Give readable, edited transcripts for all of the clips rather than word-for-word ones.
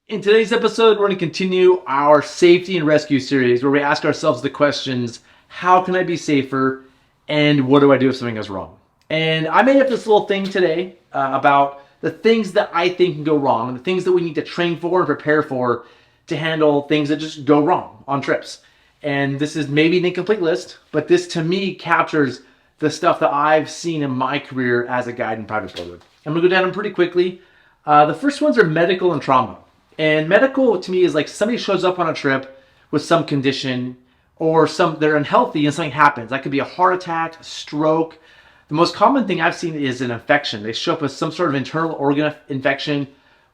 In today's episode, we're going to continue our safety and rescue series where we ask ourselves the questions, how can I be safer? And what do I do if something goes wrong? And I made up this little thing today about the things that I think can go wrong, and the things that we need to train for and prepare for to handle things that just go wrong on trips. And this is maybe an incomplete list, but this to me captures the stuff that I've seen in my career as a guide and private boater. I'm going to go down them pretty quickly. The first ones are medical and trauma. And medical to me is like somebody shows up on a trip with some condition or they're unhealthy and something happens. That could be a heart attack, a stroke. The most common thing I've seen is an infection. They show up with some sort of internal organ infection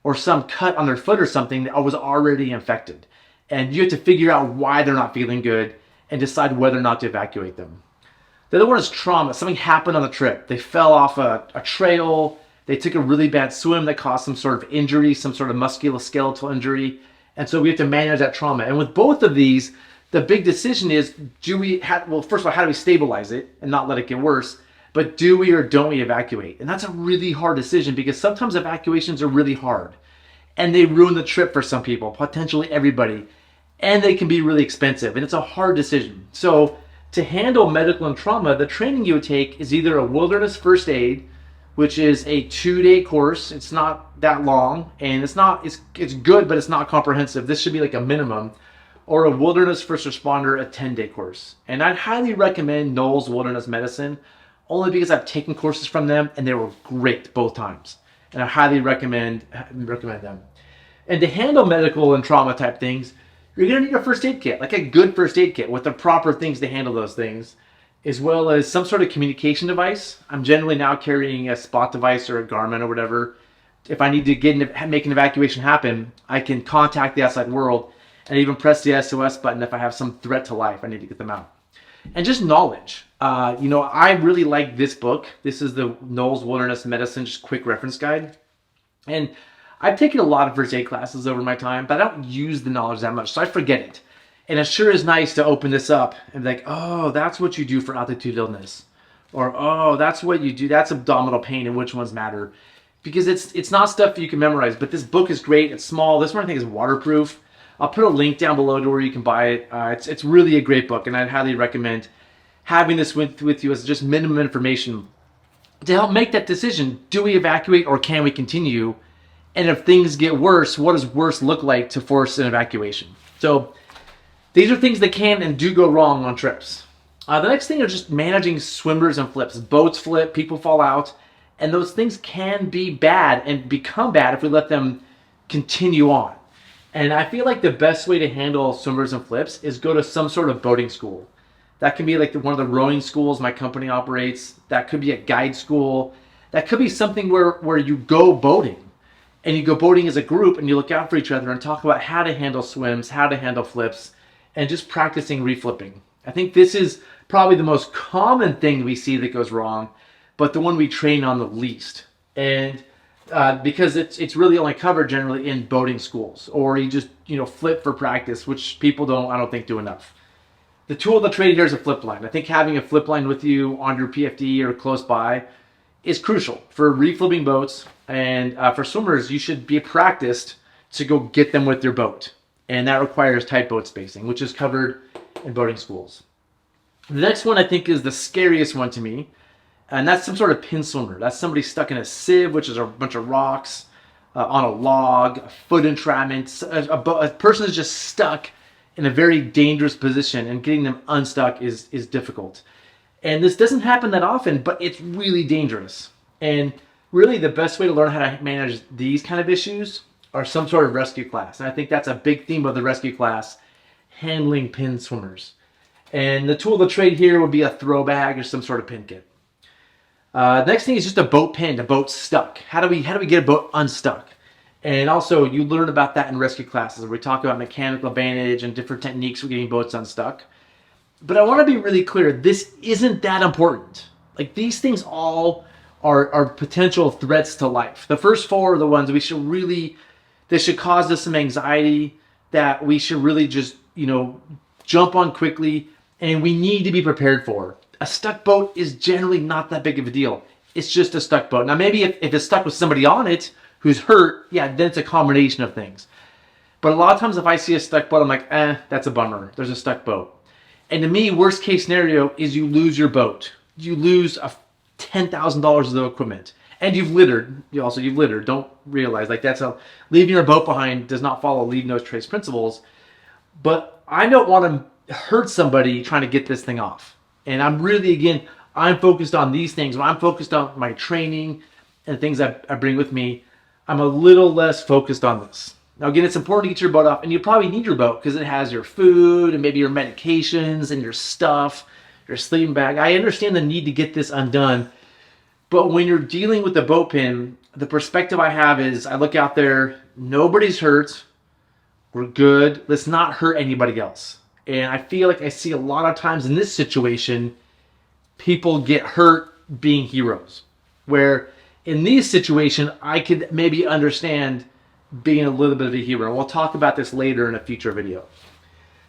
or some cut on their foot or something that was already infected. And you have to figure out why they're not feeling good and decide whether or not to evacuate them. The other one is trauma. Something happened on the trip. They fell off a trail. They took a really bad swim that caused some sort of injury, some sort of musculoskeletal injury. And so we have to manage that trauma. And with both of these, the big decision is, first of all, how do we stabilize it and not let it get worse? But do we or don't we evacuate? And that's a really hard decision because sometimes evacuations are really hard. And they ruin the trip for some people, potentially everybody. And they can be really expensive. And it's a hard decision. So to handle medical and trauma, the training you would take is either a wilderness first aid, which is a 2-day course. It's not that long, and it's good, but it's not comprehensive. This should be like a minimum. Or a wilderness first responder, a 10-day course. And I'd highly recommend Knowles Wilderness Medicine, only because I've taken courses from them, and they were great both times. And I highly recommend them. And to handle medical and trauma type things, you're gonna need a first aid kit, like a good first aid kit with the proper things to handle those things, as well as some sort of communication device. I'm generally now carrying a Spot device or a Garmin or whatever. If I need to make an evacuation happen, I can contact the outside world and even press the SOS button if I have some threat to life. I need to get them out. And just knowledge. I really like this book. This is the Knowles Wilderness Medicine, just quick reference guide. And I've taken a lot of first aid classes over my time, but I don't use the knowledge that much, so I forget it. And it sure is nice to open this up and be like, oh, that's what you do for altitude illness. Or, oh, that's what you do. That's abdominal pain and which ones matter. Because it's not stuff you can memorize. But this book is great. It's small. This one I think is waterproof. I'll put a link down below to where you can buy it. It's really a great book. And I'd highly recommend having this with you as just minimum information to help make that decision. Do we evacuate or can we continue? And if things get worse, what does worse look like to force an evacuation? So these are things that can and do go wrong on trips. The next thing are just managing swimmers and flips. Boats flip, people fall out, and those things can be bad and become bad if we let them continue on. And I feel like the best way to handle swimmers and flips is go to some sort of boating school. That can be like one of the rowing schools my company operates. That could be a guide school. That could be something where you go boating. And you go boating as a group and you look out for each other and talk about how to handle swims, how to handle flips, and just practicing reflipping. I think this is probably the most common thing we see that goes wrong, but the one we train on the least. And because it's really only covered generally in boating schools, or you just flip for practice, which people I don't think do enough. The tool of the trade here is a flip line. I think having a flip line with you on your PFD or close by is crucial for reflipping boats. And for swimmers, you should be practiced to go get them with your boat. And that requires tight boat spacing, which is covered in boating schools. The next one I think is the scariest one to me, and that's some sort of pin swimmer. That's somebody stuck in a sieve, which is a bunch of rocks, on a log, a foot entrapment. A person is just stuck in a very dangerous position, and getting them unstuck is difficult. And this doesn't happen that often, but it's really dangerous. And really the best way to learn how to manage these kind of issues are some sort of rescue class. And I think that's a big theme of the rescue class, handling pin swimmers. And the tool of the trade here would be a throw bag or some sort of pin kit. Next thing is just a boat pinned, a boat stuck. How do we get a boat unstuck? And also you learn about that in rescue classes where we talk about mechanical advantage and different techniques for getting boats unstuck. But I want to be really clear, this isn't that important. Like these things all are potential threats to life. The first four are the ones that should cause us some anxiety, that we should really just, jump on quickly, and we need to be prepared for. A stuck boat is generally not that big of a deal. It's just a stuck boat. Now maybe if it's stuck with somebody on it who's hurt, yeah, then it's a combination of things. But a lot of times if I see a stuck boat, I'm like, that's a bummer. There's a stuck boat. And to me, worst case scenario is you lose your boat. You lose $10,000 of equipment. And you've littered. You've littered. Don't realize leaving your boat behind does not follow leave no trace principles. But I don't want to hurt somebody trying to get this thing off. And I'm focused on these things. When I'm focused on my training and things I bring with me, I'm a little less focused on this. Now again, it's important to get your boat off, and you probably need your boat because it has your food and maybe your medications and your stuff, your sleeping bag. I understand the need to get this undone. But when you're dealing with the boat pin, the perspective I have is I look out there, nobody's hurt, we're good, let's not hurt anybody else. And I feel like I see a lot of times in this situation, people get hurt being heroes. Where in these situations, I could maybe understand being a little bit of a hero. We'll talk about this later in a future video.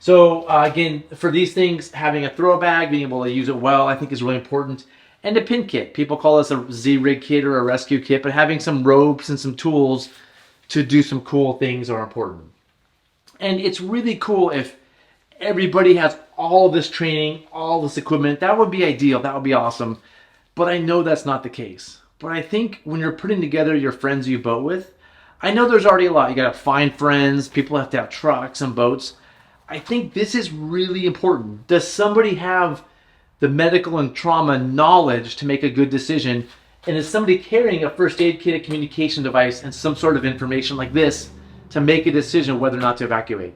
So again, for these things, having a throw bag, being able to use it well, I think is really important. And a pin kit. People call this a Z-rig kit or a rescue kit, but having some ropes and some tools to do some cool things are important. And it's really cool if everybody has all of this training, all this equipment. That would be ideal. That would be awesome. But I know that's not the case. But I think when you're putting together your friends you boat with, I know there's already a lot. You got to find friends. People have to have trucks and boats. I think this is really important. Does somebody have the medical and trauma knowledge to make a good decision? And is somebody carrying a first aid kit, a communication device, and some sort of information like this to make a decision whether or not to evacuate?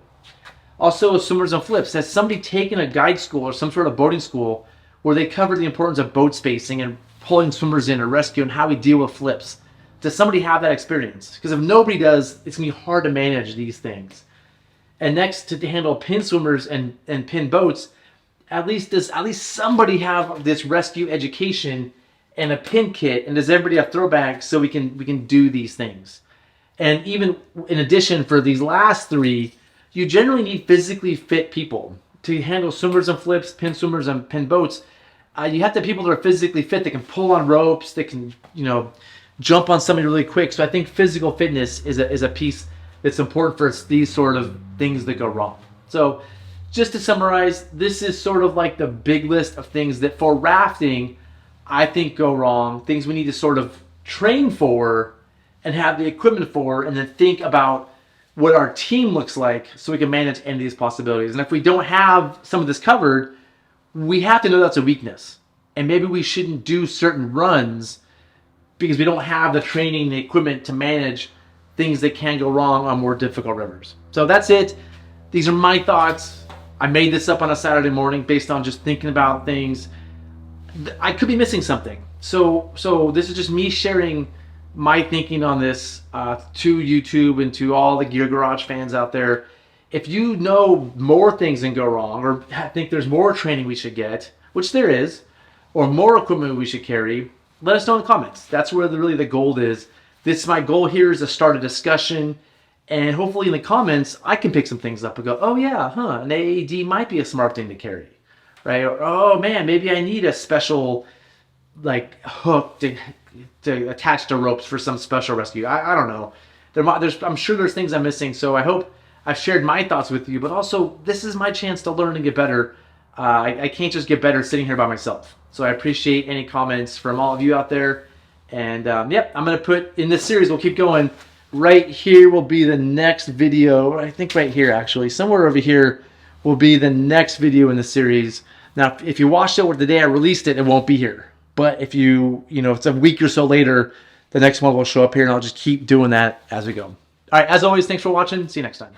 Also, swimmers and flips. Has somebody taken a guide school or some sort of boating school where they cover the importance of boat spacing and pulling swimmers in or rescue and how we deal with flips? Does somebody have that experience? Because if nobody does, it's going to be hard to manage these things. And next, to handle pin swimmers and pin boats, does at least somebody have this rescue education and a pin kit? And does everybody have throw bags so we can do these things? And even in addition, for these last three, you generally need physically fit people to handle swimmers and flips, pin swimmers and pin boats. You have to have people that are physically fit, that can pull on ropes, that can jump on somebody really quick. So I think physical fitness is a piece that's important for these sort of things that go wrong. So just to summarize, this is sort of like the big list of things that for rafting, I think go wrong. Things we need to sort of train for and have the equipment for, and then think about what our team looks like so we can manage any of these possibilities. And if we don't have some of this covered, we have to know that's a weakness. And maybe we shouldn't do certain runs because we don't have the training, the equipment to manage things that can go wrong on more difficult rivers. So that's it. These are my thoughts. I made this up on a Saturday morning based on just thinking about things. I could be missing something. So this is just me sharing my thinking on this to YouTube and to all the Gear Garage fans out there. If you know more things can go wrong, or think there's more training we should get, which there is, or more equipment we should carry, let us know in the comments. That's where really the goal is. My goal here is to start a discussion, and hopefully in the comments I can pick some things up and go, oh yeah, an AAD might be a smart thing to carry, right? Or, oh man, maybe I need a special hook to attach to ropes for some special rescue. I don't know. I'm sure there's things I'm missing, so I hope I've shared my thoughts with you, but also this is my chance to learn and get better. I can't just get better sitting here by myself. So I appreciate any comments from all of you out there. And yep, I'm going to put in this series, we'll keep going. Right here will be the next video. I think right here, actually. Somewhere over here will be the next video in the series. Now, if you watched it the day I released it, it won't be here. But if if it's a week or so later, the next one will show up here, and I'll just keep doing that as we go. All right, as always, thanks for watching. See you next time.